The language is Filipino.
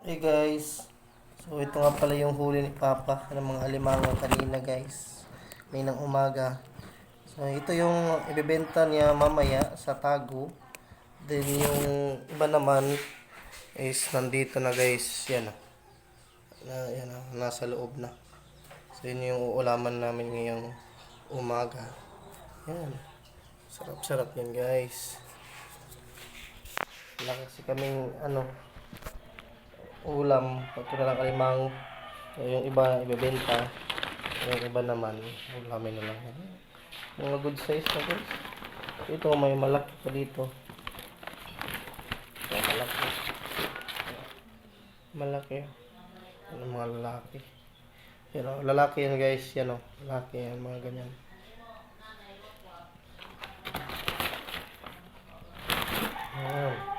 Hey guys, so ito nga pala yung huli ni Papa ng mga alimango kanina guys, kaninang umaga. So ito yung ibebenta niya mamaya sa tago. Then yung iba naman is nandito na guys, yan yan nasa loob na. So yun yung uulaman namin ngayong umaga. Yan, sarap-sarap yan guys. Wala kasi kaming ulam, pagka na lang alimango. So, yung iba ibebenta, yung iba naman ulamin na lang. Mga good size na guys. Ito may malaki pa dito. So, malaki ano, mga lalaki. Yan o, lalaki yan guys. Yan o, lalaki yan, mga ganyan. Ayan.